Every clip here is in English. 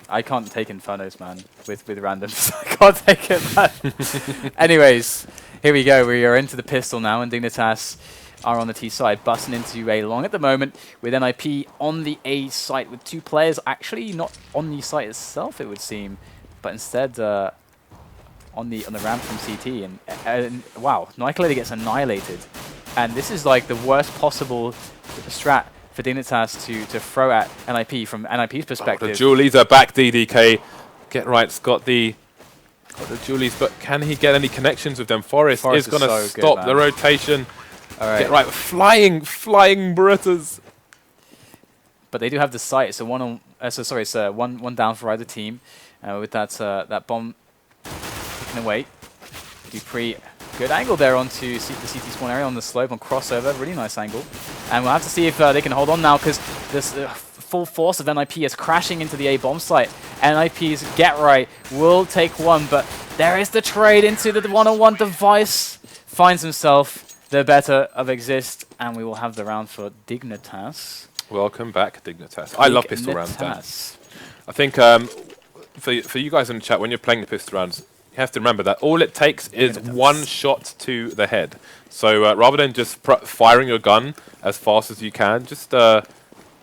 I can't take Infernos, man, with randoms. I can't take it, man. Anyways, here we go. We are into the pistol now, and Dignitas are on the T side, busting into A long at the moment, with NIP on the A site with 2 players. Actually, not on the site itself, it would seem, but instead on the ramp from CT. And wow, Nicoletta gets annihilated, and this is like the worst possible strat for Dignitas to throw at NIP from NIP's perspective. The Julies are back, DDK. Get right's got the Julies, but can he get any connections with them? Forest is going to stop the rotation. All right. Get right, flying Berettas. But they do have the sight, so one down for either team. With that bomb taken away. Dupree, good angle there onto the CT spawn area on the slope on crossover, really nice angle. And we'll have to see if they can hold on now, because this full force of NIP is crashing into the A bomb site. NIP's Get Right will take one, but there is the trade into the one-on-one. Device finds himself the better of Exist, and we will have the round for Dignitas. Welcome back, Dignitas. I love pistol rounds, Dan. I think for you guys in the chat, when you're playing the pistol rounds, you have to remember that all it takes is one shot to the head. So rather than just firing your gun as fast as you can, just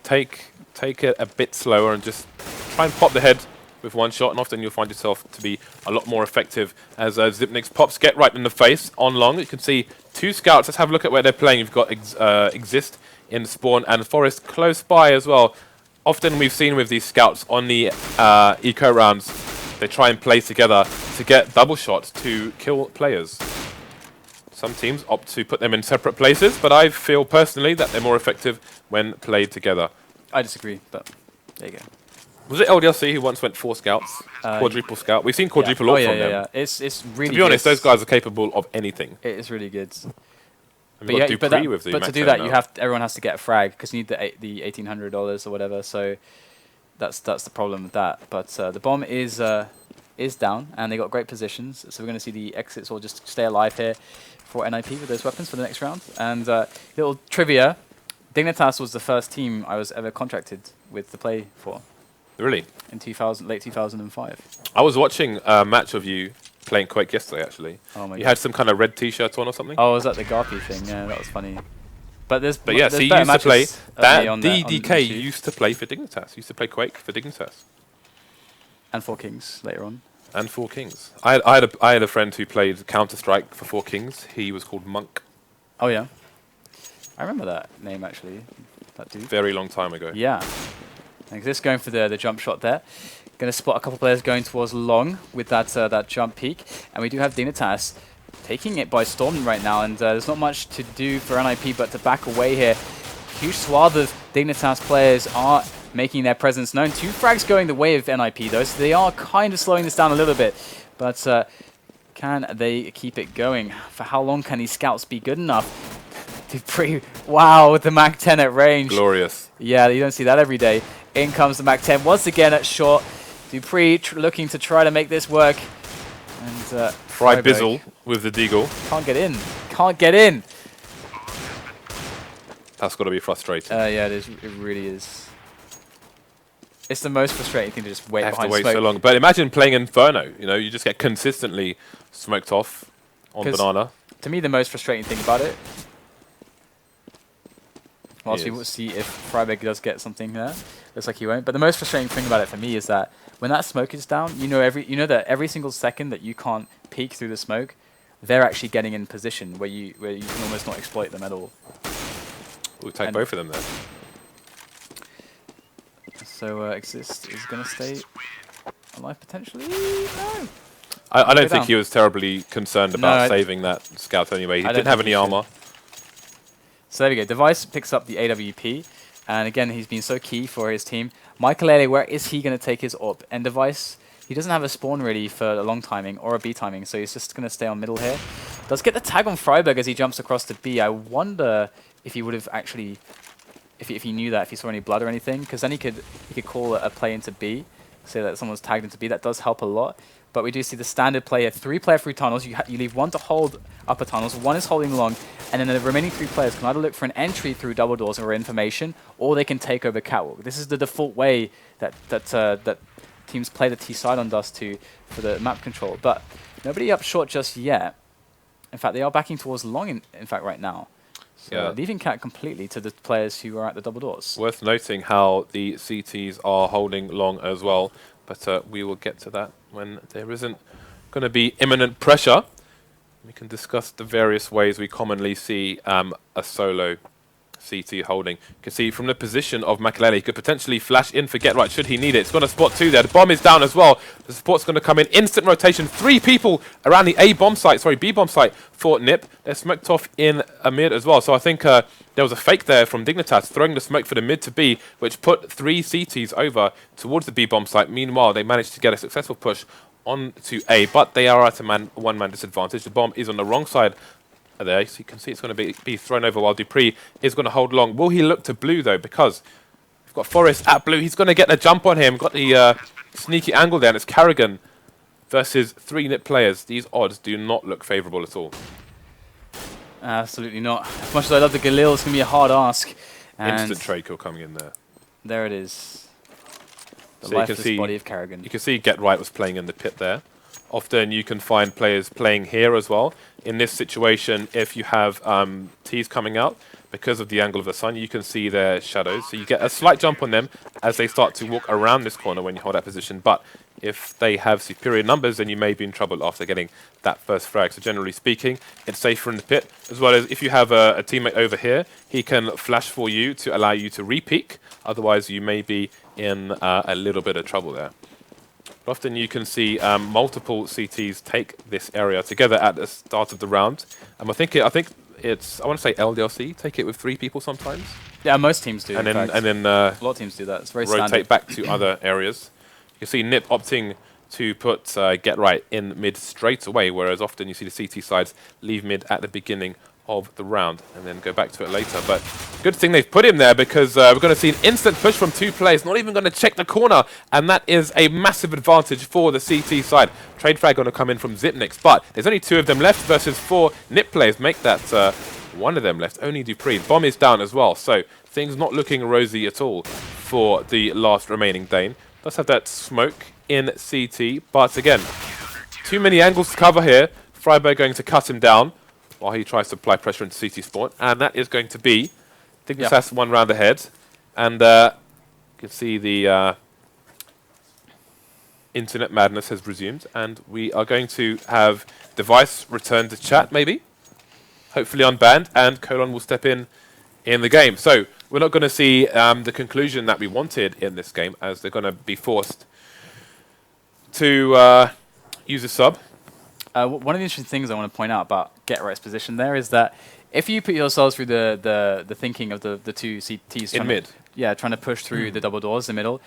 take it a bit slower and just try and pop the head with one shot, and often you'll find yourself to be a lot more effective as Zipnik's pops Get Right in the face on long. You can see 2 scouts. Let's have a look at where they're playing. You've got Exist in spawn and Forest close by as well. Often we've seen with these scouts on the eco rounds, they try and play together to get double shots to kill players. Some teams opt to put them in separate places, but I feel personally that they're more effective when played together. I disagree, but there you go. Was it LDLC who once went 4 scouts? Quadruple scout. We've seen quadruple from them. Yeah. It's really. To be honest, those guys are capable of anything. It is really good. But to do that, everyone has to get a frag, because you need the $1,800 or whatever. So that's the problem with that. But the bomb is down, and they got great positions. So we're going to see the exits all just stay alive here for NIP with those weapons for the next round. And little trivia: Dignitas was the first team I was ever contracted with to play for. Really? In late 2005. I was watching a match of you playing Quake yesterday, actually. Oh my God. Had some kind of red T-shirt on or something? Oh, was that the Garpy thing? Yeah, that was funny. But yeah, so you used to play. That DDK used to play for Dignitas. Used to play Quake for Dignitas. And 4 Kings later on. And 4 Kings. I had a friend who played Counter-Strike for 4 Kings. He was called Monk. Oh yeah. I remember that name actually. That dude. Very long time ago. Yeah. And this going for the jump shot there. Going to spot a couple players going towards long with that jump peak. And we do have Dignitas taking it by storm right now. And there's not much to do for NIP but to back away here. Huge swath of Dignitas players are making their presence known. 2 frags going the way of NIP though, so they are kind of slowing this down a little bit. But can they keep it going? For how long can these scouts be good enough? Dupree, wow, with the Mac 10 at range. Glorious. Yeah, you don't see that every day. In comes the Mac 10 once again at short. Dupree looking to try to make this work. And Fry Bizzle with the deagle. Can't get in. Can't get in. That's got to be frustrating. Yeah, it is. It really is. It's the most frustrating thing to just wait behind smoke. Have to wait so long. But imagine playing Inferno. You know, you just get consistently smoked off on banana. To me, the most frustrating thing about it, whilst we will see if Freiberg does get something there, looks like he won't. But the most frustrating thing about it for me is that when that smoke is down, you know that every single second that you can't peek through the smoke, they're actually getting in position where you can almost not exploit them at all. We'll take both of them then. So Exist is going to stay alive potentially? No. I don't think he was terribly concerned about saving that scout anyway. He didn't have any armor. So there we go. Device picks up the AWP. And again, he's been so key for his team. Michael, where is he going to take his AWP? And Device, he doesn't have a spawn ready for a long timing or a B timing, so he's just going to stay on middle here. Does get the tag on Freiberg as he jumps across to B. I wonder if he would have actually, if he knew that, if he saw any blood or anything, because then he could call a play into B, say that someone's tagged into B. That does help a lot. But we do see the standard play here. 3 player through tunnels. You leave 1 to hold upper tunnels. 1 is holding long. And then the remaining 3 players can either look for an entry through double doors or information, or they can take over catwalk. This is the default way that teams play the T side on Dust 2 for the map control. But nobody up short just yet. In fact, they are backing towards long, in fact, right now. So leaving Cat completely to the players who are at the double doors. Worth noting how the CTs are holding long as well, but we will get to that when there isn't going to be imminent pressure. We can discuss the various ways we commonly see a solo CT holding. You can see from the position of Makalele, he could potentially flash in for Get Right should he need it. It's going to spot 2 there. The bomb is down as well. The support's going to come in. Instant rotation. 3 people around the B bomb site for Nip. They're smoked off in a mid as well. So I think there was a fake there from Dignitas throwing the smoke for the mid to B, which put 3 CTs over towards the B bomb site. Meanwhile, they managed to get a successful push on to A, but they are at a one-man disadvantage. The bomb is on the wrong side there, so you can see it's going to be thrown over while Dupree is going to hold long. Will he look to blue though? Because we've got Forrest at blue. He's going to get a jump on him. Got the sneaky angle there, and it's Carrigan versus 3 Nip players. These odds do not look favourable at all. Absolutely not. As much as I love the Galil, it's going to be a hard ask. And instant trade kill coming in there. There it is. The So lifeless body of Carrigan. You can see Get Right was playing in the pit there. Often you can find players playing here as well. In this situation, if you have Ts coming out, because of the angle of the sun, you can see their shadows. So you get a slight jump on them as they start to walk around this corner when you hold that position. But if they have superior numbers, then you may be in trouble after getting that first frag. So generally speaking, it's safer in the pit, as well as if you have a teammate over here, he can flash for you to allow you to re-peek. Otherwise, you may be in a little bit of trouble there. Often you can see multiple CTs take this area together at the start of the round. I think it's I want to say LDLC take it with 3 people sometimes. Yeah, most teams do. And then a lot of teams do that. It's very rotate standard. back to other areas. You can see Nip opting to put Get Right in mid straight away, whereas often you see the CT sides leave mid at the beginning of the round and then go back to it later. But good thing they've put him there, because we're going to see an instant push from 2 players, not even going to check the corner, and that is a massive advantage for the CT side. Trade frag going to come in from Zipnix, but there's only 2 of them left versus 4 Nip players. Make that 1 of them left, only Dupree. Bomb is down as well, so things not looking rosy at all for the last remaining Dane. Does have that smoke in CT, but again, too many angles to cover here. Freiberg going to cut him down while he tries to apply pressure into CT spawn, and that is going to be Dignitas 1 round ahead. And you can see the internet madness has resumed, and we are going to have Device return to chat, maybe, hopefully unbanned, and Colon will step in the game. So we're not going to see the conclusion that we wanted in this game, as they're going to be forced to use a sub. One of the interesting things I want to point out about Get Right's position there is that if you put yourselves through the thinking of the 2 CTs In mid. trying to push through the double doors in the middle,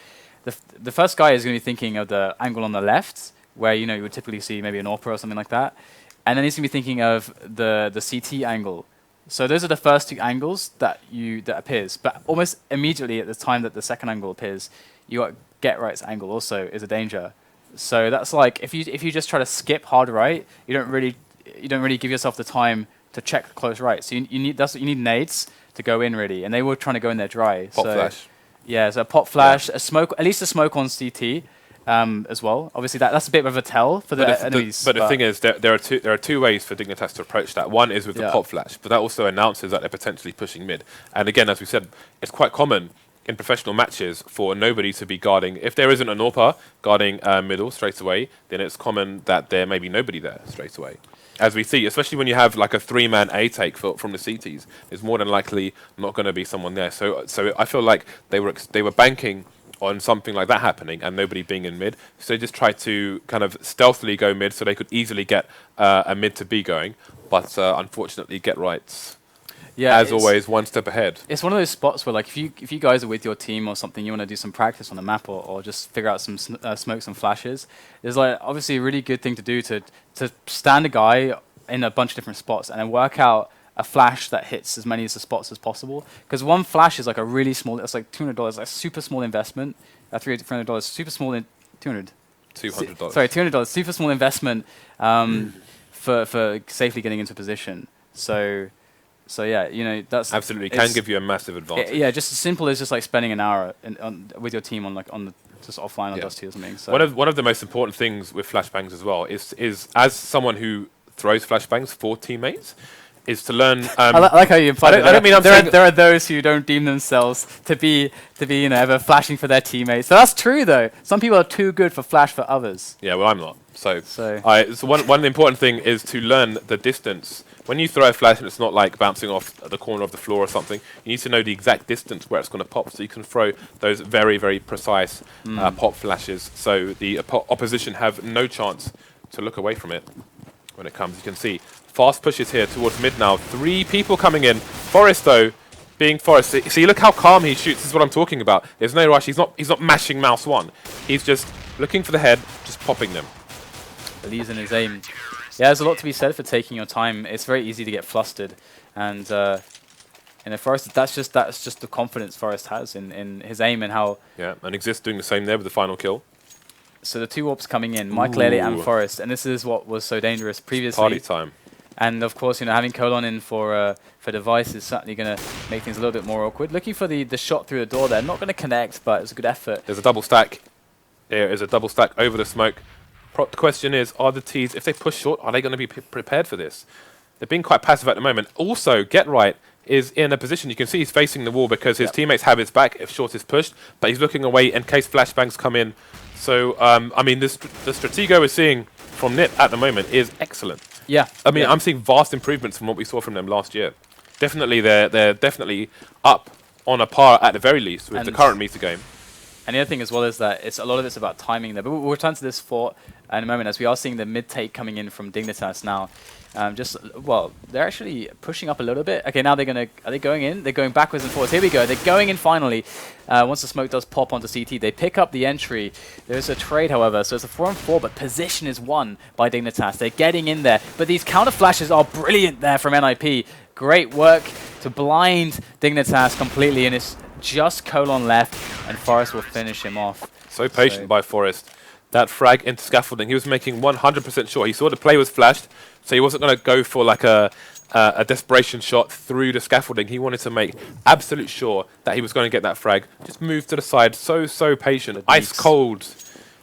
the first guy is going to be thinking of the angle on the left, where you would typically see maybe an AWPer or something like that, and then he's going to be thinking of the CT angle. So those are the first 2 angles that appears, but almost immediately at the time that the second angle appears, you got Get Right's angle also is a danger. So that's like if you just try to skip hard right, you don't really give yourself the time to check close right. So you need nades to go in really, and they were trying to go in there dry. Pop flash. Yeah, so a pop flash, a smoke, at least a smoke on CT as well. Obviously that's a bit of a tell for the enemies. But the thing is, there are two ways for Dignitas to approach that. One is with the pop flash, but that also announces that they're potentially pushing mid. And again, as we said, it's quite common in professional matches for nobody to be guarding. If there isn't an AWPer guarding middle straight away, then it's common that there may be nobody there straight away. As we see, especially when you have like a 3-man A take from the CTs, there's more than likely not going to be someone there. So I feel like they were banking on something like that happening and nobody being in mid. So they just tried to kind of stealthily go mid so they could easily get a mid to B going. But unfortunately, Get Right, as always, 1 step ahead. It's one of those spots where, like, if you guys are with your team or something, you want to do some practice on the map or just figure out some smokes and flashes. There's like obviously a really good thing to do to stand a guy in a bunch of different spots and then work out a flash that hits as many of the spots as possible. Because 1 flash is like a really small. It's like $200, like super small investment. $300, super small in $200. $200. Sorry, $200, super small investment for safely getting into position. So yeah, that's absolutely can give you a massive advantage. Yeah, just as simple as just like spending an hour with your team on just offline on Dusty or something. So. One of the most important things with flashbangs as well is as someone who throws flashbangs for teammates, is to learn. I like how you implied I don't mean there are those who don't deem themselves to be ever flashing for their teammates. So that's true though. Some people are too good for flash for others. Yeah, well, I'm not. So one important thing is to learn the distance. When you throw a flash and it's not like bouncing off the corner of the floor or something, you need to know the exact distance where it's going to pop, so you can throw those very, very precise pop flashes, so the opposition have no chance to look away from it when it comes. You can see fast pushes here towards mid now. 3 people coming in. Forest though, being Forest. See, look how calm he shoots. This is what I'm talking about. There's no rush. He's not mashing mouse 1. He's just looking for the head, just popping them. Believes in his aim. Yeah, there's a lot to be said for taking your time. It's very easy to get flustered, and Forest, that's just the confidence Forest has in his aim and how. Yeah, and Exist doing the same there with the final kill. So the 2 AWPs coming in, Michael and Forest, and this is what was so dangerous previously. Party time. And of course, having Colon in for Device is certainly going to make things a little bit more awkward. Looking for the shot through the door there, not going to connect, but it's a good effort. There's a double stack. There is a double stack over the smoke. The question is, are the Ts, if they push short, are they going to be prepared for this? They're being quite passive at the moment. Also, Get Right is in a position, you can see he's facing the wall because his teammates have his back if short is pushed, but he's looking away in case flashbangs come in. So, I mean, the Stratego we're seeing from NiP at the moment is excellent. Yeah. I mean, I'm seeing vast improvements from what we saw from them last year. Definitely, they're definitely up on a par at the very least with the current meta game. And the other thing as well is that a lot of it's about timing there. But we'll return to this fort in a moment as we are seeing the mid take coming in from Dignitas now. They're actually pushing up a little bit. Okay, now are they going in? They're going backwards and forwards. Here we go. They're going in finally. Once the smoke does pop onto CT, they pick up the entry. There's a trade, however, so it's a 4-on-4, but position is won by Dignitas. They're getting in there, but these counter flashes are brilliant there from NIP. Great work to blind Dignitas completely, and it's just Colon left, and Forest will finish him off. So patient by Forest. That frag into scaffolding, he was making 100% sure. He saw the play was flashed, so he wasn't going to go for like a desperation shot through the scaffolding. He wanted to make absolute sure that he was going to get that frag. Just move to the side, so patient. Ice cold,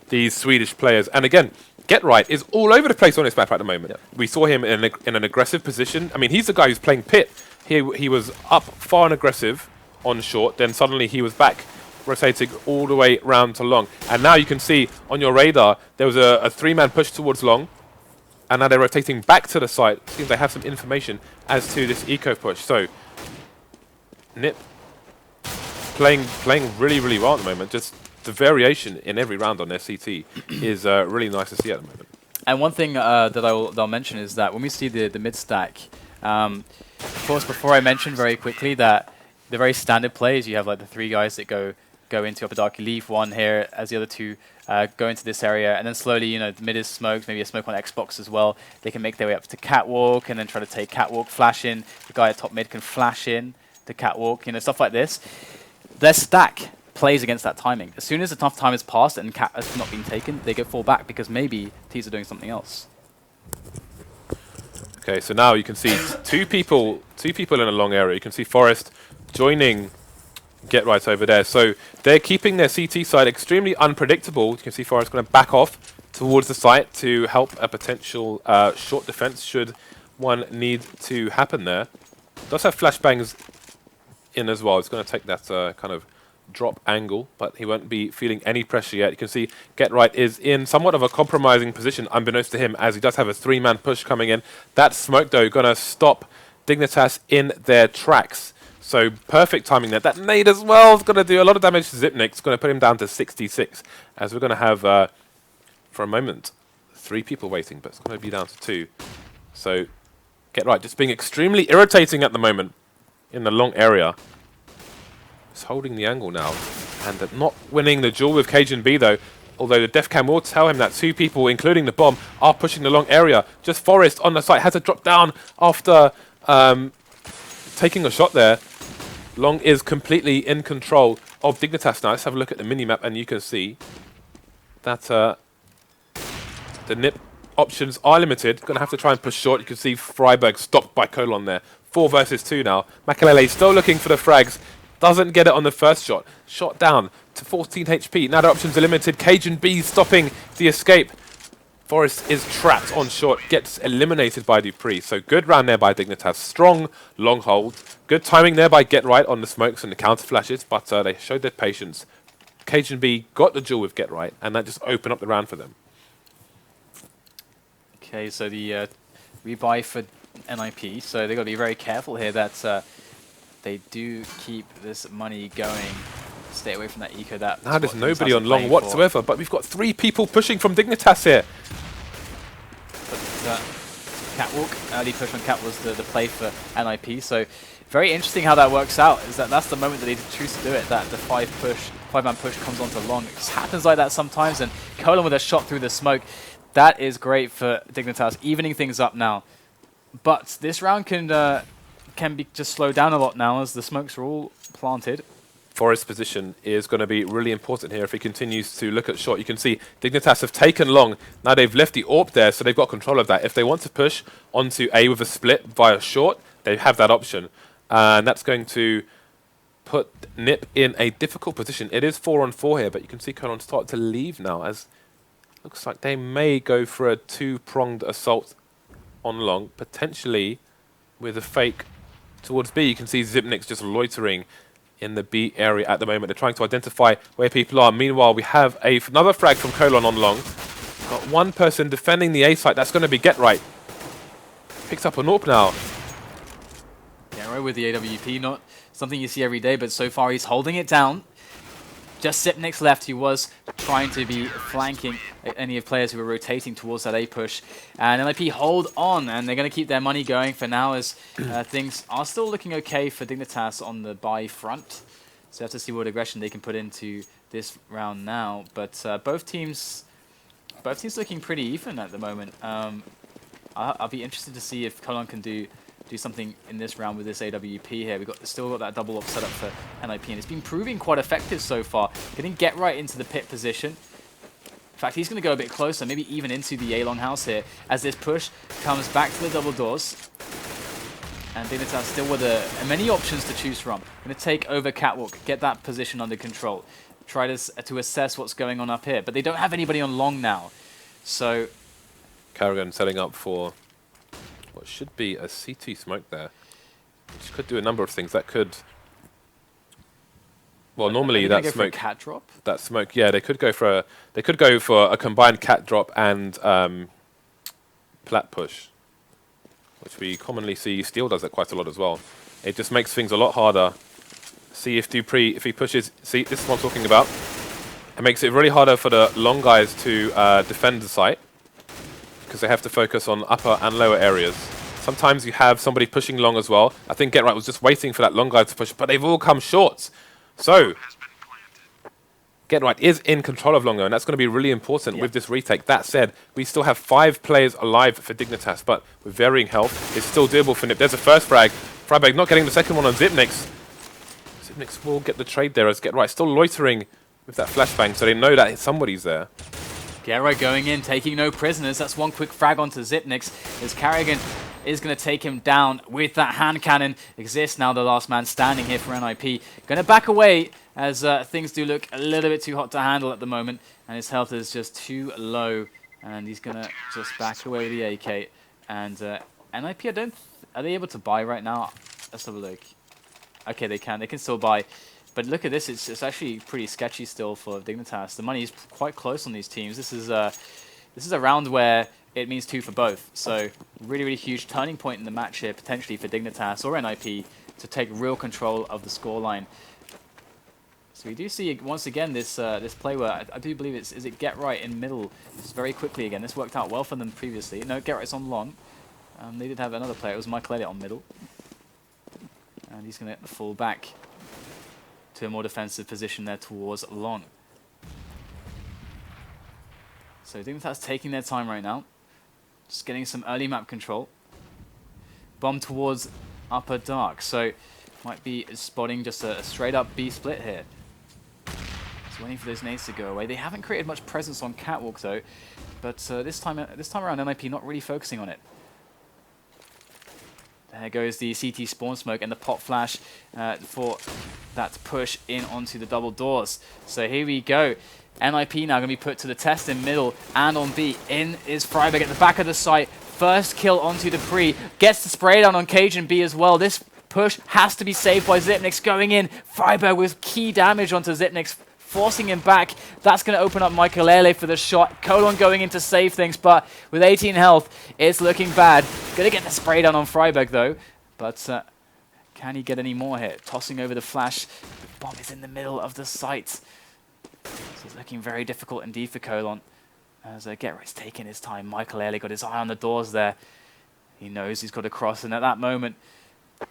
these Swedish players. And again, Get Right is all over the place on this map at the moment. Yep. We saw him in an aggressive position. I mean, he's the guy who's playing pit. He was up far and aggressive on short, then suddenly he was back rotating all the way round to long. And now you can see on your radar, there was a 3-man push towards long, and now they're rotating back to the site. Seems they have some information as to this eco push. So, NiP playing really, really well at the moment. Just the variation in every round on their CT is really nice to see at the moment. And one thing that I'll mention is that when we see the mid stack, of course, before I mentioned very quickly that the very standard plays, you have like the 3 guys that go into Upper Dark, you leave 1 here as the other 2 go into this area, and then slowly, the mid is smoked, maybe a smoke on Xbox as well. They can make their way up to Catwalk and then try to take Catwalk, flash in. The guy at top mid can flash in to Catwalk, stuff like this. Their stack plays against that timing. As soon as enough time has passed and Cat has not been taken, they go fall back because maybe T's are doing something else. Okay, so now you can see two people in a long area. You can see Forest joining Get Right over there. So they're keeping their CT side extremely unpredictable. You can see Forest going to back off towards the site to help a potential short defense should one need to happen there. Does have flashbangs in as well. It's going to take that kind of drop angle, but he won't be feeling any pressure yet. You can see Get Right is in somewhat of a compromising position, unbeknownst to him, as he does have a 3-man push coming in. That smoke, though, going to stop Dignitas in their tracks. So perfect timing there. That nade as well is going to do a lot of damage to Zipnik. It's going to put him down to 66, as we're going to have, for a moment, 3 people waiting, but it's going to be down to 2. So Get Right just being extremely irritating at the moment in the long area. He's holding the angle now, and not winning the duel with Cajun B, though. Although the def cam will tell him that 2 people, including the bomb, are pushing the long area. Just Forest on the site has to drop down after taking a shot there. Long is completely in control of Dignitas now. Let's have a look at the minimap, and you can see that the NiP options are limited. Going to have to try and push short. You can see Freiberg stopped by Colon there. 4 versus 2 now. Makalele still looking for the frags. Doesn't get it on the first shot. Shot down to 14 HP. Now the options are limited. Cajun B stopping the escape. Forest is trapped on short, gets eliminated by Dupree. So good round there by Dignitas. Strong long hold. Good timing there by Get Right on the smokes and the counter flashes, but they showed their patience. Cajun B got the duel with Get Right, and that just opened up the round for them. Okay, so the rebuy for NIP, so they've got to be very careful here that they do keep this money going. Stay away from that eco. Now there's nobody on long whatsoever, but we've got 3 people pushing from Dignitas here. But Catwalk, early push on Cat was the play for NIP, so very interesting how that works out, is that's the moment that they choose to do it, that the 5-man push comes onto long. It just happens like that sometimes, and Colon with a shot through the smoke. That is great for Dignitas, evening things up now. But this round can be just slowed down a lot now as the smokes are all planted. Forest's position is going to be really important here if he continues to look at short. You can see Dignitas have taken long. Now they've left the AWP there, so they've got control of that. If they want to push onto A with a split via short, they have that option. And that's going to put Nip in a difficult position. It is 4-on-4 here, but you can see Colon start to leave now, as looks like they may go for a 2-pronged assault on long, potentially with a fake towards B. You can see Zipnix just loitering in the B area at the moment. They're trying to identify where people are. Meanwhile, we have another frag from Colon on long. Got one person defending the A site. That's going to be Get Right. Picks up an AWP now. Get Right with the AWP, not something you see every day, but so far he's holding it down. Just Zipnix left, he was trying to be flanking any of players who were rotating towards that A push. And NIP hold on, and they're going to keep their money going for now, as things are still looking okay for Dignitas on the buy front. So you have to see what aggression they can put into this round now. But both teams looking pretty even at the moment. I'll be interested to see if Colon can do something in this round with this AWP here. We've still got that double up set up for NIP, and it's been proving quite effective so far. Getting Get Right into the pit position. In fact, he's going to go a bit closer, maybe even into the A-long house here, as this push comes back to the double doors. And Dignitas still with many options to choose from. Going to take over Catwalk, get that position under control. Try to assess what's going on up here. But they don't have anybody on long now. So Carrigan setting up for what should be a CT smoke there, which could do a number of things. That could, well, normally that smoke, cat drop. That smoke, yeah, they could go for a combined cat drop and plat push, which we commonly see. Steel does that quite a lot as well. It just makes things a lot harder. See if Dupree, if he pushes, see, this is what I'm talking about. It makes it really harder for the long guys to defend the site, because they have to focus on upper and lower areas. Sometimes you have somebody pushing long as well. I think Get Right was just waiting for that long guy to push, but they've all come short. So Get Right is in control of longer, and that's going to be really important with this retake. That said, we still have 5 players alive for Dignitas, but with varying health, it's still doable for Nip. There's a first frag. Frybag not getting the second one on Zipnix. Zipnix will get the trade there as Get Right still loitering with that flashbang, so they know that somebody's there. Get Right going in, taking no prisoners. That's one quick frag onto Zipnix, as Carrigan is going to take him down with that hand cannon. Exists now, the last man standing here for NIP. Going to back away, as things do look a little bit too hot to handle at the moment, and his health is just too low, and he's going to just back away with the AK. And NIP, are they able to buy right now? Let's have a look. Okay, they can still buy. But look at this, it's actually pretty sketchy still for Dignitas. The money is quite close on these teams. This is a round where it means 2 for both. So really, really huge turning point in the match here, potentially for Dignitas or NIP to take real control of the scoreline. So we do see once again this play where I do believe is it Get Right in middle just very quickly again. This worked out well for them previously. No, Get Right's on long. They did have another player. It was Michael Elliott on middle, and he's going to fall back to a more defensive position there towards long. So Dignitas taking their time right now. Just getting some early map control. Bomb towards upper dark. So might be spotting just a straight up B split here. Just waiting for those nades to go away. They haven't created much presence on Catwalk though. But this time around NIP not really focusing on it. There goes the CT spawn smoke and the pop flash for that push in onto the double doors. So here we go. NIP now going to be put to the test in middle and on B. In is Freiberg at the back of the site. First kill onto Dupree. Gets the spray down on Cajun B as well. This push has to be saved by Zipnix going in. Freiberg with key damage onto Zipnix, forcing him back. That's going to open up Michaelele for the shot. Colon going in to save things, but with 18 health, it's looking bad. Going to get the spray down on Freiberg though, but can he get any more here? Tossing over the flash. The bomb is in the middle of the site. So it's looking very difficult indeed for Colon. As Getright's taking his time. Michaelele got his eye on the doors there. He knows he's got to cross, and at that moment,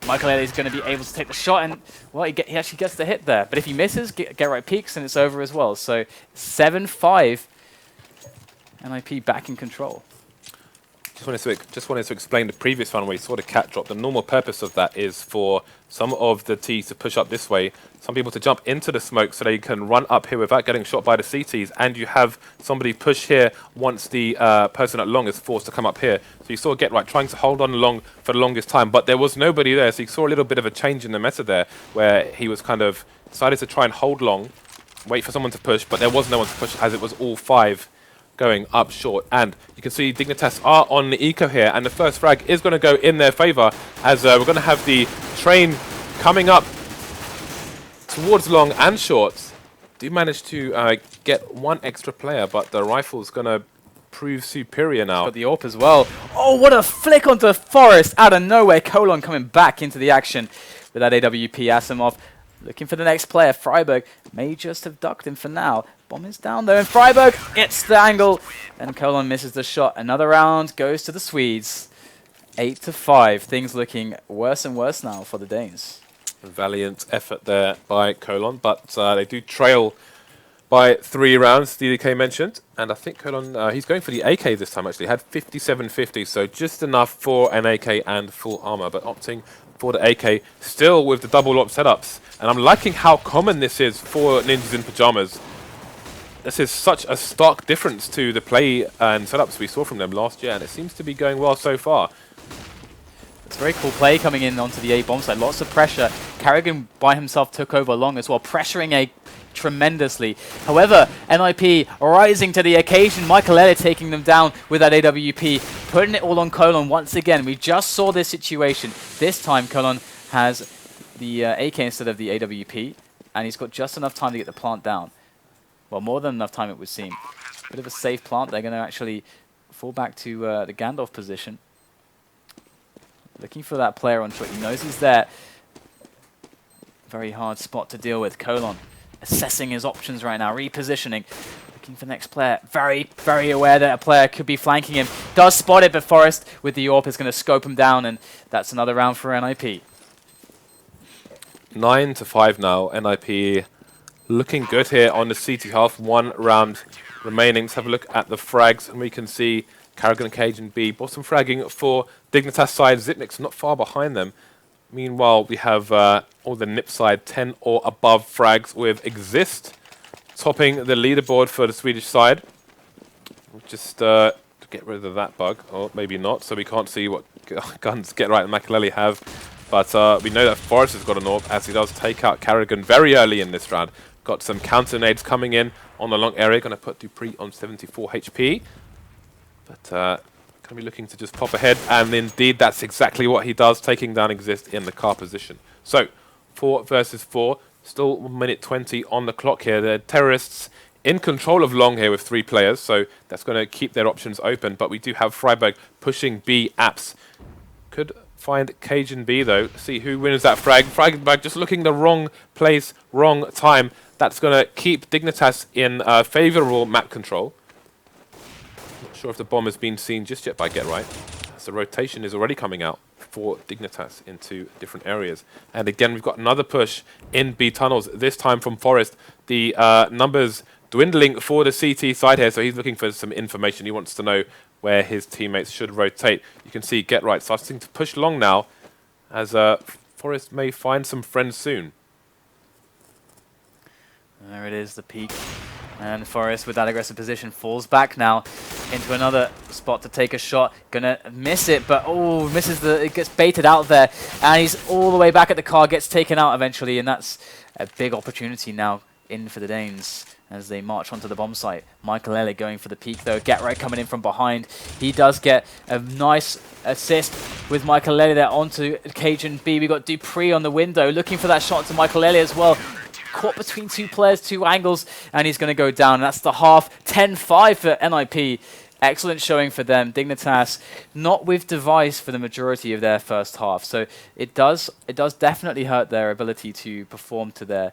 Michaelele is going to be able to take the shot, and well, he actually gets the hit there. But if he misses, Getright peeks, and it's over as well. So 7-5, NIP back in control. Just wanted to explain the previous one where you saw the cat drop. The normal purpose of that is for some of the Ts to push up this way, some people to jump into the smoke so they can run up here without getting shot by the CTs, and you have somebody push here once the person at long is forced to come up here. So you saw Getright trying to hold on long for the longest time, but there was nobody there, so you saw a little bit of a change in the meta there, where he was kind of decided to try and hold long, wait for someone to push, but there was no one to push as it was all 5 going up short. And you can see Dignitas are on the eco here, and the first frag is going to go in their favor, as we're going to have the train coming up towards long and short. Do manage to get one extra player, but the rifle's going to prove superior now. Got the AWP as well. Oh, what a flick onto Forest out of nowhere. Colon coming back into the action with that AWP. Asimov looking for the next player. Freiberg may just have ducked him for now. Bomb is down though, and Freiberg gets the angle, and Colon misses the shot. Another round goes to the Swedes. 8-5. Things looking worse and worse now for the Danes. A valiant effort there by Colon, but they do trail by 3 rounds, DDK mentioned. And I think Colon, he's going for the AK this time actually. Had 57-50, so just enough for an AK and full armor, but opting for the AK, still with the double op setups. And I'm liking how common this is for ninjas in pajamas. This is such a stark difference to the play and setups we saw from them last year, and it seems to be going well so far. It's a very cool play coming in onto the A bomb side. Lots of pressure. Carrigan by himself took over long as well, pressuring A tremendously. However, NIP rising to the occasion. Michaelele taking them down with that AWP, putting it all on Colon once again. We just saw this situation. This time Colon has the AK instead of the AWP, and he's got just enough time to get the plant down. Well, more than enough time it would seem. Bit of a safe plant. They're going to actually fall back to the Gandalf position. Looking for that player on shot. He knows he's there. Very hard spot to deal with. Colon assessing his options right now. Repositioning. Looking for the next player. Very, very aware that a player could be flanking him. Does spot it, but Forest with the AWP is going to scope him down, and that's another round for NIP. 9-5 now. NIP looking good here on the CT half. 1 round remaining. Let's have a look at the frags, and we can see Carrigan and Cajun B. Bottom fragging for Dignitas side. Zipnix not far behind them. Meanwhile, we have all the NIP side 10 or above frags with Exist topping the leaderboard for the Swedish side. Just to get rid of that bug, or maybe not, so we can't see what guns Getright and Michaelele have. But we know that Forrest has got an AWP, as he does take out Carrigan very early in this round. Got some counter nades coming in on the long area. Going to put Dupree on 74 HP. But going to be looking to just pop ahead. And indeed, that's exactly what he does, taking down Exist in the car position. So, 4 versus 4. Still 1 minute 20 on the clock here. The terrorists in control of long here with 3 players. So, that's going to keep their options open. But we do have Freiberg pushing B apps. Could find Cajun B though. See who wins that frag. Freiberg just looking the wrong place, wrong time. That's going to keep Dignitas in favourable map control. Not sure if the bomb has been seen just yet by Getright. So rotation is already coming out for Dignitas into different areas. And again, we've got another push in B tunnels, this time from Forest. The numbers dwindling for the CT side here, so he's looking for some information. He wants to know where his teammates should rotate. You can see Getright starting to push long now, as Forest may find some friends soon. There it is, the peak. And Forest with that aggressive position falls back now into another spot to take a shot. Gonna miss it, but oh, misses it gets baited out there. And he's all the way back at the car, gets taken out eventually. And that's a big opportunity now in for the Danes as they march onto the bomb site. Michael going for the peak though. Get right coming in from behind. He does get a nice assist with Michael there onto Cajun B. We got Dupree on the window looking for that shot to Michael as well. Caught between two players, two angles, and he's going to go down. That's the half. 10-5 for NIP. Excellent showing for them. Dignitas not with device for the majority of their first half, so it does definitely hurt their ability to perform to their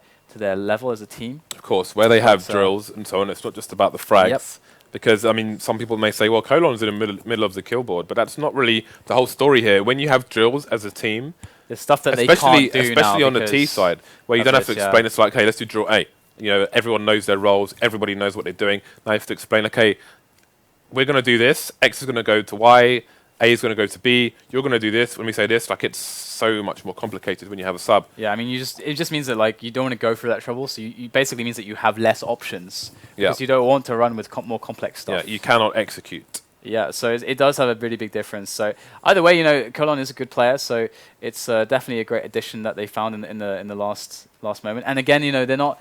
level as a team. Of course, where they have drills and so on, it's not just about the frags. Yep. Because, I mean, some people may say, well, Colon's in the middle of the kill board, but that's not really the whole story here. When you have drills as a team, the stuff that they can't do especially on the T side, where you don't have to explain. It's like, hey, let's do drill A. You know, everyone knows their roles. Everybody knows what they're doing. Now you have to explain, okay, we're going to do this. X is going to go to Y. A is going to go to B. You're going to do this. When we say this, like, it's so much more complicated when you have a sub. Yeah, I mean, it just means that like you don't want to go through that trouble. So you basically means that you have less options because you don't want to run with more complex stuff. Yeah, you cannot execute. Yeah, so it does have a really big difference. So either way, you know, Colon is a good player, so it's definitely a great addition that they found in the last moment. And again, you know, they're not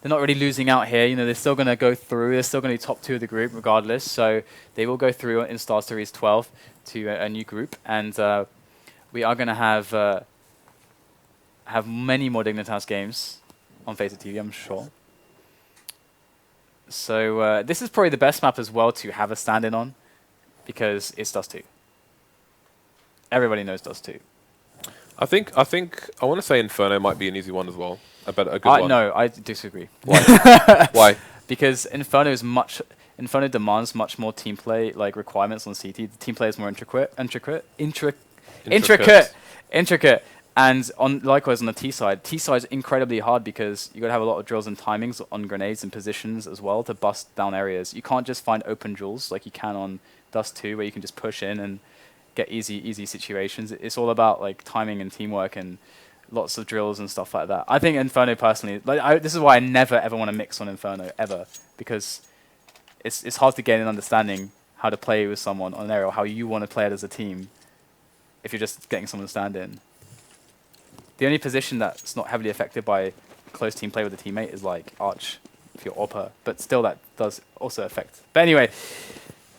really losing out here. You know, they're still going to go through. They're still going to be top 2 of the group regardless. So they will go through in Star Series 12 to a new group, and we are going to have many more Dignitas games on Faceit TV, I'm sure. So this is probably the best map as well to have a stand-in on, because it's Dust 2. Everybody knows Dust 2. I want to say Inferno might be an easy one as well. A good one. No, I disagree. Why? Why? Because Inferno demands much more team play requirements on CT. The team play is more intricate. And likewise on the T side is incredibly hard because you got to have a lot of drills and timings on grenades and positions as well to bust down areas. You can't just find open drills like you can on Dust 2, where you can just push in and get easy situations. It's all about like timing and teamwork and lots of drills and stuff like that. I think Inferno personally, this is why I never ever want to mix on Inferno ever, because it's hard to gain an understanding how to play with someone on an area, or how you want to play it as a team if you're just getting someone to stand in. The only position that's not heavily affected by close team play with a teammate is like Arch, if you're Opper, but still that does also affect. But anyway,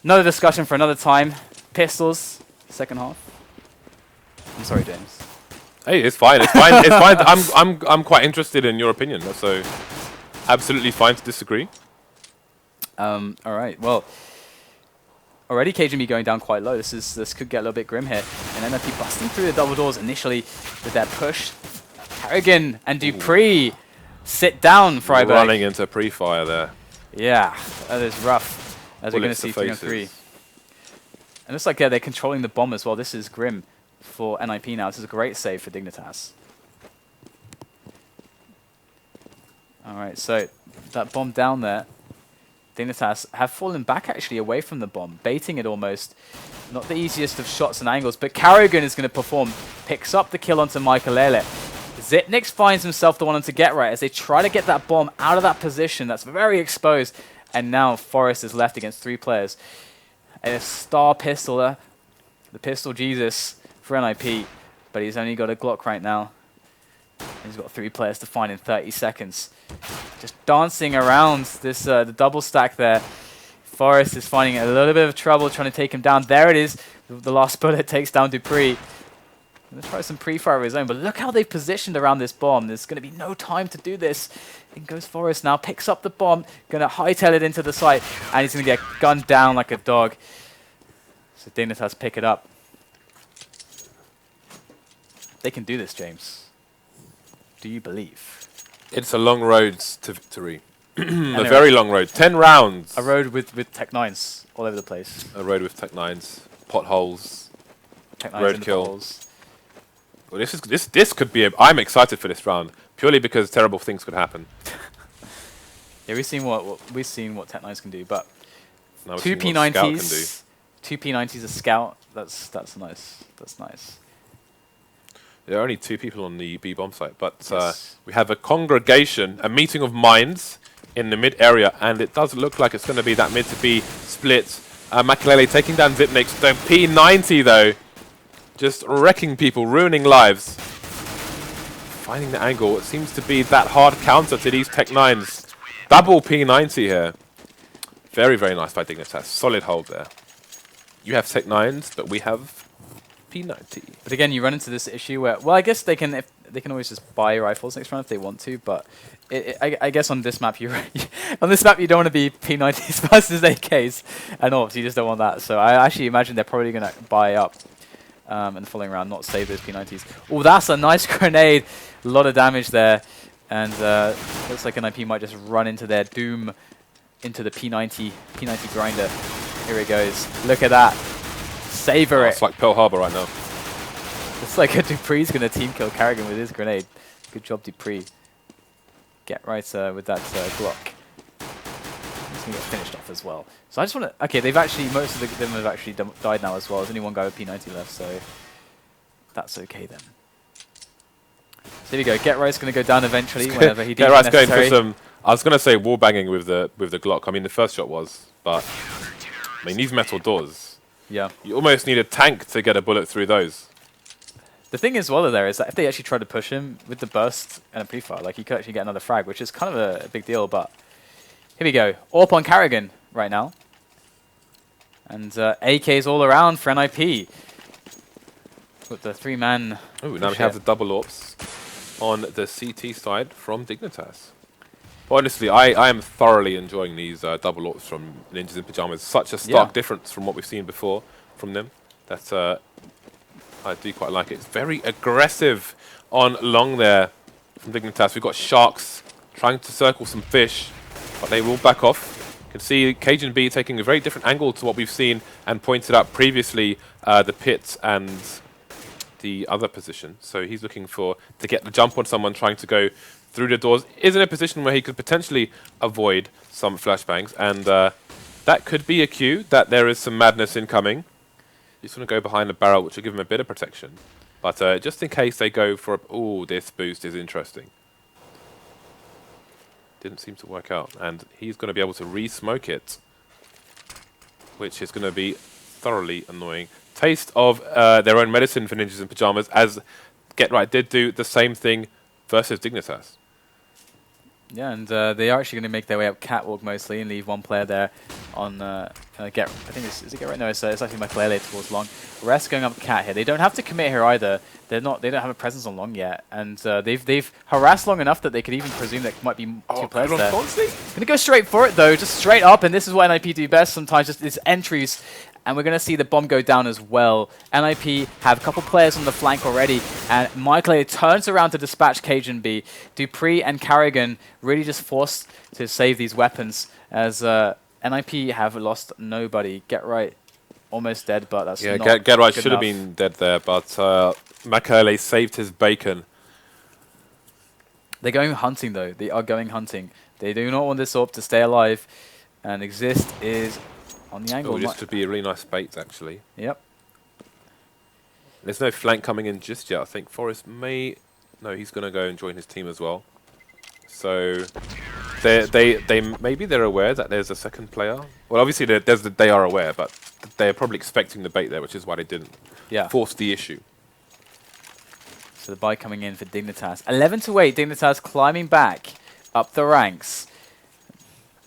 another discussion for another time. Pistols, second half. I'm sorry, James. Hey, it's fine. It's fine. It's fine. I'm quite interested in your opinion, so absolutely fine to disagree. All right. Well, already KGB going down quite low. This could get a little bit grim here. And NIP busting through the double doors initially with that push. Carrigan and Dupree sit down, Freiburg. Running into pre-fire there. Yeah, that is rough. As we're going to see 3 on 3. And it looks like they're controlling the bomb as well. This is grim for NIP now. This is a great save for Dignitas. Alright, so that bomb down there. Dignitas have fallen back actually away from the bomb, baiting it almost. Not the easiest of shots and angles, but Carrigan is going to perform. Picks up the kill onto Michael. Zipnix finds himself the one to get right as they try to get that bomb out of that position that's very exposed. And now Forest is left against 3 players. A star pistol there. The pistol Jesus for NIP, but he's only got a Glock right now. He's got 3 players to find in 30 seconds. Just dancing around this the double stack there. Forest is finding a little bit of trouble trying to take him down. There it is. The last bullet takes down Dupree. Let's try some pre-fire of his own, but look how they've positioned around this bomb. There's going to be no time to do this. In goes Forest now, picks up the bomb, going to hightail it into the site, and he's going to get gunned down like a dog. So Dignitas pick it up. They can do this, James. Do you believe? It's a long road to reach. A very long road. 10 rounds. A road with Tech 9s all over the place. A road with Tech 9s. Potholes. Roadkill. Well, this could be. I'm excited for this round purely because terrible things could happen. Yeah, we've seen what Tech 9s can do, but now 2 P90s. 2 P90s a scout. That's nice. That's nice. There are only 2 people on the B bomb site, but yes. We have a congregation, a meeting of minds in the mid area, and it does look like it's going to be that mid to B split. Makalele taking down Vipnix. The P90 though, just wrecking people, ruining lives. Finding the angle. It seems to be that hard counter to these Tech 9s. Double P90 here. Very, very nice by Dignitas. Solid hold there. You have Tech 9s, but we have P90. But again, you run into this issue where, well, I guess they can always just buy rifles next round if they want to, but I guess on this map you don't want to be P90s versus AKs and AWPs. You just don't want that. So I actually imagine they're probably going to buy up in the following round, not save those P90s. Oh, that's a nice grenade. A lot of damage there, and looks like NIP might just run into their doom into the P90 grinder. Here it goes. Look at that. Savor it. It's like Pearl Harbor right now. It's like a Dupree's going to team kill Carrigan with his grenade. Good job, Dupree. Get right with that Glock. He's going to get finished off as well. So I just want to... Okay, they've actually... Most of them have actually died now as well. There's only one guy with P90 left, so... That's okay then. So here we go. Get right's going to go down eventually whenever he deems necessary. necessary. Going for some... I was going to say wall banging with the Glock. I mean, the first shot was, but... I mean, these metal doors... Yeah. You almost need a tank to get a bullet through those. The thing as well there is that if they actually try to push him with the burst and a pre-fire, like, you could actually get another frag, which is kind of a big deal, but... Here we go. AWP on Carrigan right now. And AKs all around for NIP. With the 3-man... Oh, now we have the double AWPs on the CT side from Dignitas. But honestly, I am thoroughly enjoying these double AWPs from Ninjas in Pyjamas. Such a stark difference from what we've seen before from them. That's I do quite like it. It's very aggressive on long there from Dignitas. We've got Sharks trying to circle some fish, but they will back off. You can see Cajun B taking a very different angle to what we've seen and pointed out previously, the pit and the other position. So he's looking to get the jump on someone trying to go through the doors. Is in a position where he could potentially avoid some flashbangs, and that could be a cue that there is some madness incoming. He's going to go behind the barrel, which will give him a bit of protection. But just in case they go for oh, this boost is interesting. Didn't seem to work out, and he's going to be able to re-smoke it, which is going to be thoroughly annoying. Taste of their own medicine for Ninjas in Pyjamas, as Get Right did do the same thing versus Dignitas. Yeah, and they are actually going to make their way up catwalk mostly and leave one player there on Get. I think is it Get Right? No, it's actually Makalele towards long. Rest going up cat here. They don't have to commit here either. They don't have a presence on long yet, and they've harassed long enough that they could even presume there might be two players there. Gonna go straight for it though, just straight up, and this is what NIP do best sometimes. Just these entries. And we're going to see the bomb go down as well. NIP have a couple players on the flank already. And Makalele turns around to dispatch Cajun B. Dupree and Carrigan really just forced to save these weapons as NIP have lost nobody. Get Right almost dead, but that's not Get Right good should have enough. been dead there, but Makalele saved his bacon. They're going hunting though. They are going hunting. They do not want this AWP to stay alive. And Exist is... on the angle. Oh, this could be a really nice bait, actually. Yep. There's no flank coming in just yet. I think Forrest may... No, he's going to go and join his team as well. So maybe they're aware that there's a second player. Well, obviously they are aware, but they're probably expecting the bait there, which is why they didn't force the issue. So the buy coming in for Dignitas. 11-8, Dignitas climbing back up the ranks.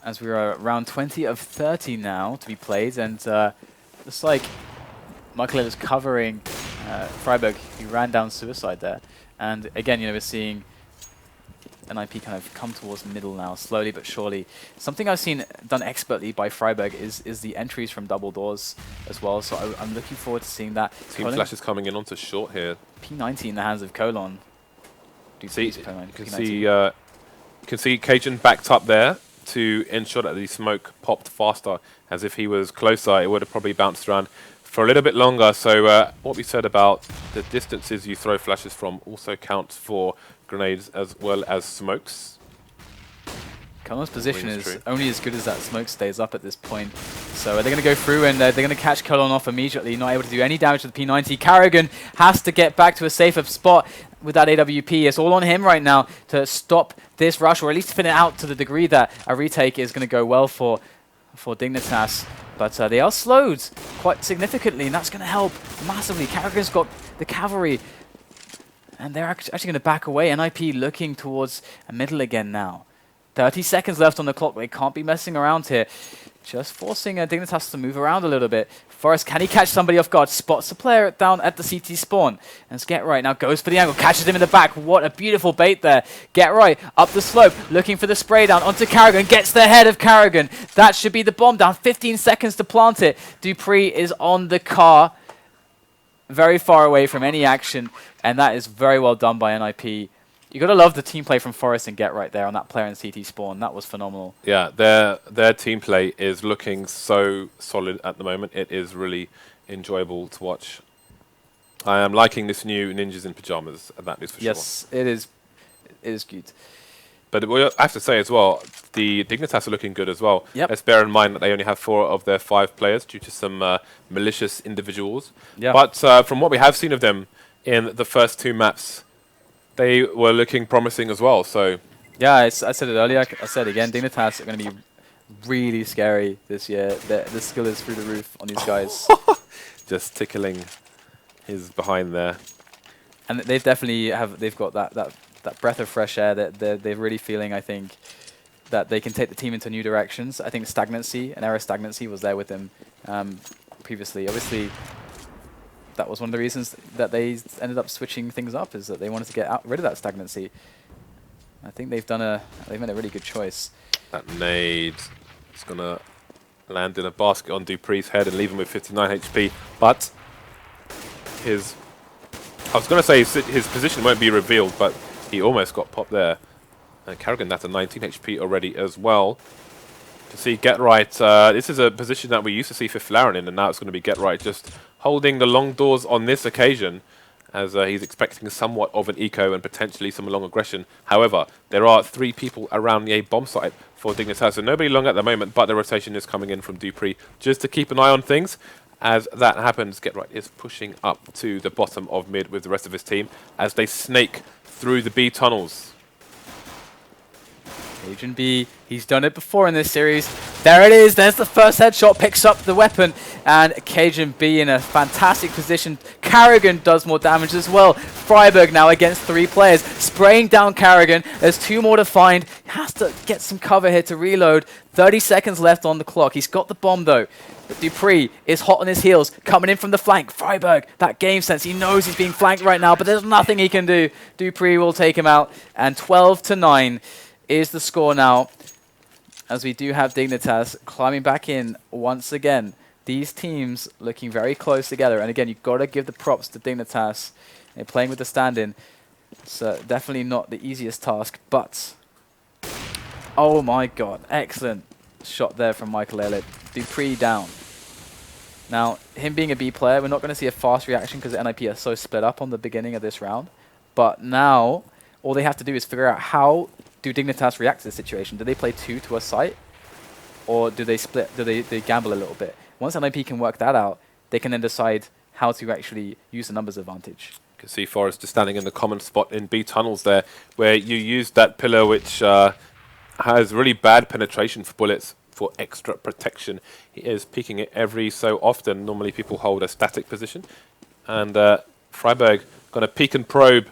As we are around 20 of 30 now to be played, and just like Makalele was covering Freiburg, he ran down suicide there. And again, we're seeing NIP kind of come towards middle now, slowly but surely. Something I've seen done expertly by Freiburg is the entries from double doors as well, so I'm looking forward to seeing that. Team Flash is coming in onto short here. P90 in the hands of Colon. You can see Cajun backed up there to ensure that the smoke popped faster. As if he was closer, it would have probably bounced around for a little bit longer. So what we said about the distances you throw flashes from also counts for grenades as well as smokes. Colon's position is only as good as that smoke stays up at this point. So they're going to go through and they're going to catch Colon off immediately, not able to do any damage to the P90. Carrigan has to get back to a safer spot. with that AWP. It's all on him right now to stop this rush, or at least fin it out to the degree that a retake is going to go well for Dignitas. But they are slowed quite significantly, and that's going to help massively. Carragher's got the cavalry, and they're actually going to back away. NIP looking towards a middle again now. 30 seconds left on the clock. They can't be messing around here. Just forcing Dignitas to move around a little bit. Forrest, can he catch somebody off guard? Spots the player down at the CT spawn. And Get Right now goes for the angle, catches him in the back. What a beautiful bait there. Get Right up the slope, looking for the spray down onto Carragher, gets the head of Carragher. That should be the bomb down. 15 seconds to plant it. Dupree is on the car, very far away from any action. And that is very well done by NIP. You gotta love the team play from Forrest and Get Right there on that player in CT spawn. That was phenomenal. Yeah, their team play is looking so solid at the moment. It is really enjoyable to watch. I am liking this new Ninjas in Pyjamas, and that is for sure. Yes, it is. It is good. But I have to say as well, the Dignitas are looking good as well. Yep. Let's bear in mind that they only have 4 of their 5 players due to some malicious individuals. Yep. But from what we have seen of them in the first 2 maps, they were looking promising as well. So yeah, I said it earlier. I said it again. Dignitas are going to be really scary this year. The skill is through the roof on these guys. just tickling his behind there. And they've definitely they've got that breath of fresh air that they're really feeling. I think that they can take the team into new directions. I think an era of stagnancy was there with them previously. Obviously, that was one of the reasons that they ended up switching things up, is that they wanted to get rid of that stagnancy. I think they've made a really good choice. That nade is gonna land in a basket on Dupree's head and leave him with 59 HP. But I was gonna say his position won't be revealed, but he almost got popped there. And Carragher, that's a 19 HP already as well. To see Get Right, this is a position that we used to see Fifth Laren in, and now it's going to be Get Right just holding the long doors on this occasion, as he's expecting somewhat of an eco and potentially some long aggression. However, there are 3 people around the A bomb site for Dignitas, so nobody long at the moment, but the rotation is coming in from Dupree just to keep an eye on things. As that happens, Get Right is pushing up to the bottom of mid with the rest of his team as they snake through the B tunnels. Agent B, he's done it before in this series. There it is, there's the first headshot, picks up the weapon, and Cajun B in a fantastic position. Carragher does more damage as well. Freiburg now against 3 players, spraying down Carragher. There's 2 more to find. He has to get some cover here to reload. 30 seconds left on the clock. He's got the bomb though. But Dupree is hot on his heels, coming in from the flank. Freiburg, that game sense, he knows he's being flanked right now, but there's nothing he can do. Dupree will take him out, and 12-9 is the score now, as we do have Dignitas climbing back in once again. These teams looking very close together, and again, you've got to give the props to Dignitas. They're playing with the stand-in, so definitely not the easiest task, but oh my god, excellent shot there from Michael Elliott. Dupree down. Now, him being a B player, we're not going to see a fast reaction because the NIP are so split up on the beginning of this round, but now all they have to do is figure out how do Dignitas react to this situation. Do they play 2 to a site, or do they split? Do they gamble a little bit? Once NIP can work that out, they can then decide how to actually use the numbers advantage. You can see Forrest just standing in the common spot in B tunnels there, where you use that pillar which has really bad penetration for bullets for extra protection. He is peeking it every so often. Normally people hold a static position, and Freiburg going to peek and probe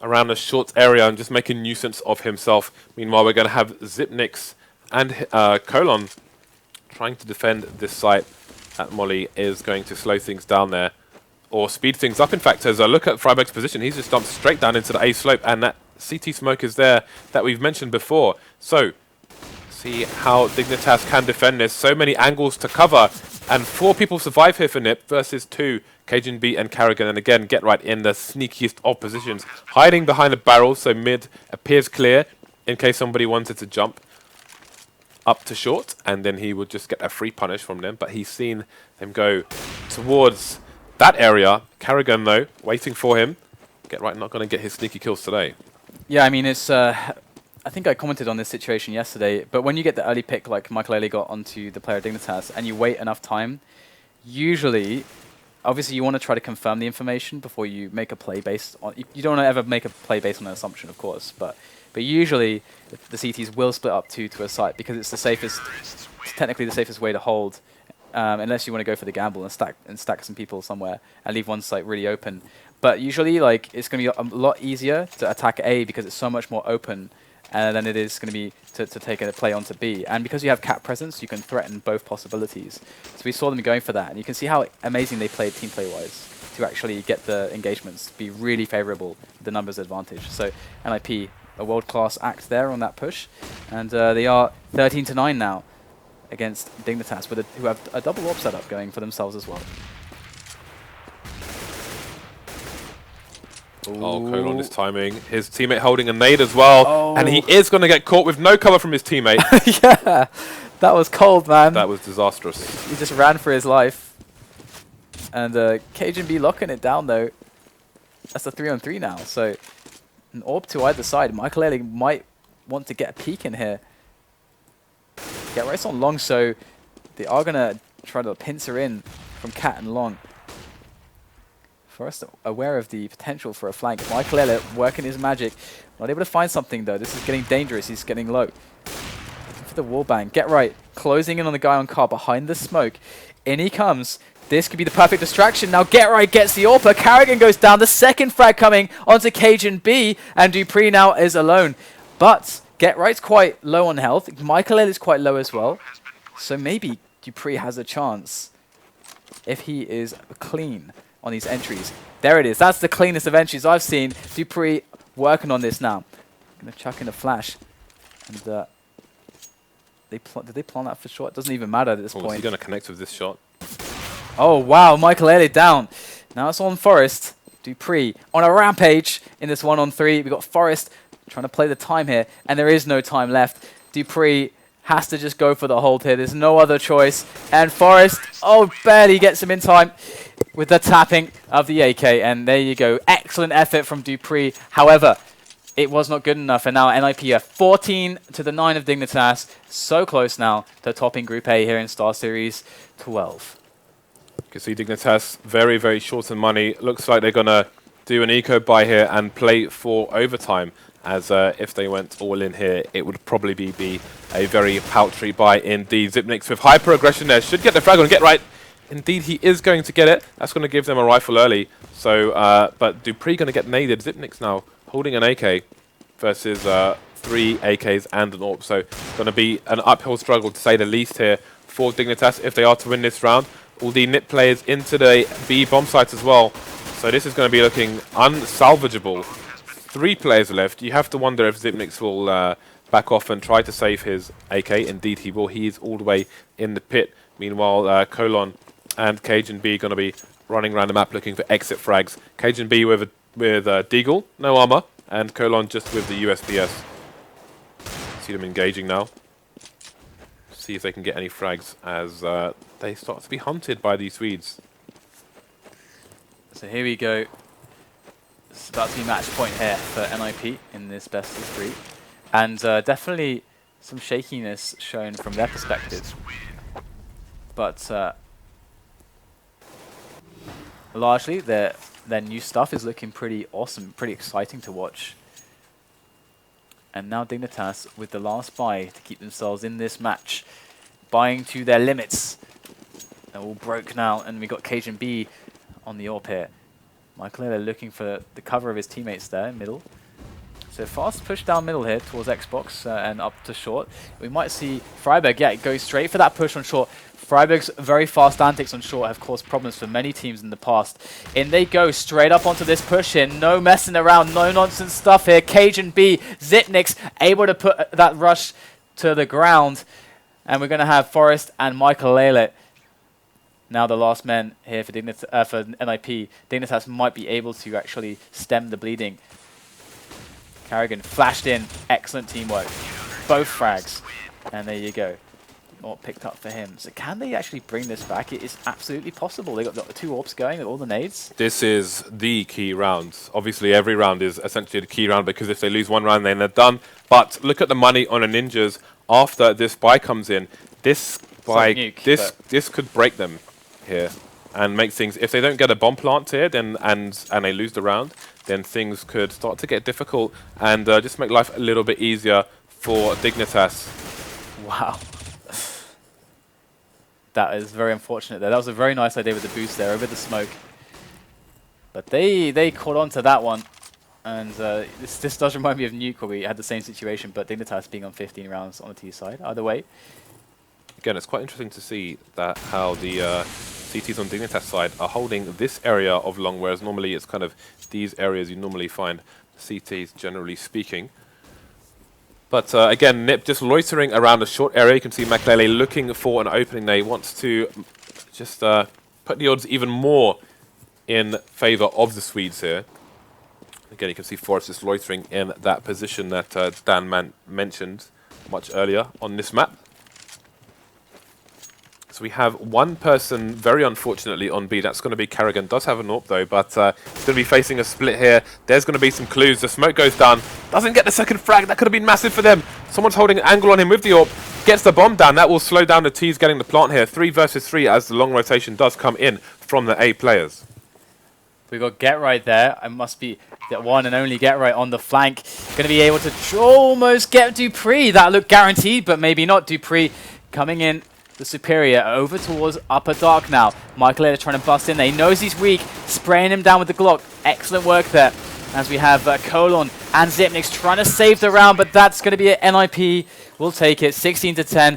around a short area and just make a nuisance of himself. Meanwhile, we're going to have Zipnix and Colon trying to defend this site. That Molly is going to slow things down there, or speed things up. In fact, as I look at Freiburg's position, he's just dumped straight down into the A slope, and that CT smoke is there that we've mentioned before. So, see how Dignitas can defend this. So many angles to cover, and 4 people survive here for NIP versus 2. Cajun B and Carragher, and again, Get Right in the sneakiest of positions, hiding behind a barrel, so mid appears clear in case somebody wanted to jump up to short, and then he would just get a free punish from them. But he's seen them go towards that area. Carragher, though, waiting for him. Get Right not going to get his sneaky kills today. Yeah, I mean, it's I think I commented on this situation yesterday, but when you get the early pick like Michael Elliott got onto the player Dignitas, and you wait enough time, usually obviously you want to try to confirm the information before you make a play based on. You don't want to ever make a play based on an assumption, of course, but usually the CTs will split up to a site because it's the safest, technically the safest way to hold, unless you want to go for the gamble and stack some people somewhere and leave one site really open. But usually, like, it's going to be a lot easier to attack A because it's so much more open than it is going to be to take a play onto B. And because you have cap presence, you can threaten both possibilities. So we saw them going for that, and you can see how amazing they played team play-wise to actually get the engagements to be really favorable, the numbers advantage. So NIP, a world-class act there on that push, and they are 13-9 now against Dignitas, who have a double AWP setup going for themselves as well. Oh, Colon is timing. His teammate holding a nade as well, and he is going to get caught with no cover from his teammate. Yeah, that was cold, man. That was disastrous. He just ran for his life. And Cajun B locking it down, though. That's a 3-on-3 now, so an AWP to either side. Michael Ehrlich might want to get a peek in here. Get right on long, so they are going to try to pincer in from Cat and Long. Forrest aware of the potential for a flank. Michael Ehrlich working his magic. Not able to find something, though. This is getting dangerous. He's getting low. Looking for the wallbang. Get right. Closing in on the guy on car behind the smoke. In he comes. This could be the perfect distraction. Now Get Right gets the AWP. Carrigan goes down. The second frag coming onto Cajun B. And Dupree now is alone. But Get Right's quite low on health. Michael Ehrlich is quite low as well. So maybe Dupree has a chance if he is clean on these entries. There it is. That's the cleanest of entries I've seen. Dupree working on this now. Gonna chuck in a flash. And did they plan that for short? Doesn't even matter at this point. Is he gonna connect with this shot? Oh wow, Michael Ehrlich down. Now it's on Forrest. Dupree on a rampage in this 1-on-3. We've got Forrest trying to play the time here, and there is no time left. Dupree has to just go for the hold here. There's no other choice. And Forrest, barely gets him in time with the tapping of the AK. And there you go. Excellent effort from Dupree. However, it was not good enough. And now NIP are 14-9 of Dignitas. So close now to topping Group A here in Star Series 12. You can see Dignitas very, very short on money. Looks like they're going to do an eco buy here and play for overtime. As if they went all in here, it would probably be a very paltry buy indeed. Zipnix with hyper aggression there. Should get the frag on. Get right. Indeed, he is going to get it. That's going to give them a rifle early. So, but Dupree going to get naded. Zipnix now holding an AK versus 3 AKs and an AWP. So, going to be an uphill struggle to say the least here for Dignitas if they are to win this round. All the NIP players into the B bomb sites as well. So, this is going to be looking unsalvageable. 3 players left. You have to wonder if Zipnix will back off and try to save his AK. Indeed, he will. He is all the way in the pit. Meanwhile, Colon and Cajun B going to be running around the map looking for exit frags. Cajun B with Deagle, no armor, and Colon just with the USPS. See them engaging now. See if they can get any frags as they start to be hunted by these Swedes. So here we go. It's about to be match point here for NIP in this best of 3. And definitely some shakiness shown from their perspective. But largely their new stuff is looking pretty awesome, pretty exciting to watch. And now Dignitas with the last buy to keep themselves in this match. Buying to their limits. They're all broke now, and we got Cajun B on the AWP here. Michael Ehrlich looking for the cover of his teammates there in middle. So fast push down middle here towards Xbox and up to short. We might see Freiberg, yeah, go straight for that push on short. Freiberg's very fast antics on short have caused problems for many teams in the past. In they go, straight up onto this push here. No messing around, no nonsense stuff here. Cajun B, Zipnix able to put that rush to the ground. And we're going to have Forrest and Michael Ehrlich. Now the last men here for NIP. Dignitas might be able to actually stem the bleeding. Carrigan flashed in. Excellent teamwork. Both frags. And there you go. All picked up for him. So can they actually bring this back? It is absolutely possible. They got the 2 AWPs going with all the nades. This is the key round. Obviously, every round is essentially the key round because if they lose one round, then they're done. But look at the money on a Ninjas after this buy comes in. This buy, this could break them here. and make things. If they don't get a bomb plant here, then and they lose the round, then things could start to get difficult and just make life a little bit easier for Dignitas. Wow. That is very unfortunate there. That was a very nice idea with the boost there, over the smoke. But they caught on to that one. And this does remind me of Nuke, where we had the same situation, but Dignitas being on 15 rounds on the T side. Either way. Again, it's quite interesting to see that how the CTs on Dignitas side are holding this area of long, whereas normally it's kind of these areas you normally find CTs, generally speaking. But again, Nip just loitering around a short area. You can see Makelele looking for an opening. They want to just put the odds even more in favor of the Swedes here. Again, you can see Forrest just loitering in that position that Dan mentioned much earlier on this map. So we have one person, very unfortunately, on B. That's going to be Carrigan. Does have an AWP, though, but he's going to be facing a split here. There's going to be some clues. The smoke goes down. Doesn't get the second frag. That could have been massive for them. Someone's holding an angle on him with the AWP. Gets the bomb down. That will slow down the T's getting the plant here. 3 versus 3 as the long rotation does come in from the A players. We got Get Right there. It must be the one and only Get Right on the flank. Going to be able to almost get Dupree. That looked guaranteed, but maybe not. Dupree coming in the superior over towards Upper Dark now. Makelele trying to bust in there. He knows he's weak. Spraying him down with the Glock. Excellent work there. As we have Colon and Zipnix trying to save the round, but that's going to be an NIP. We'll take it. 16 to 10.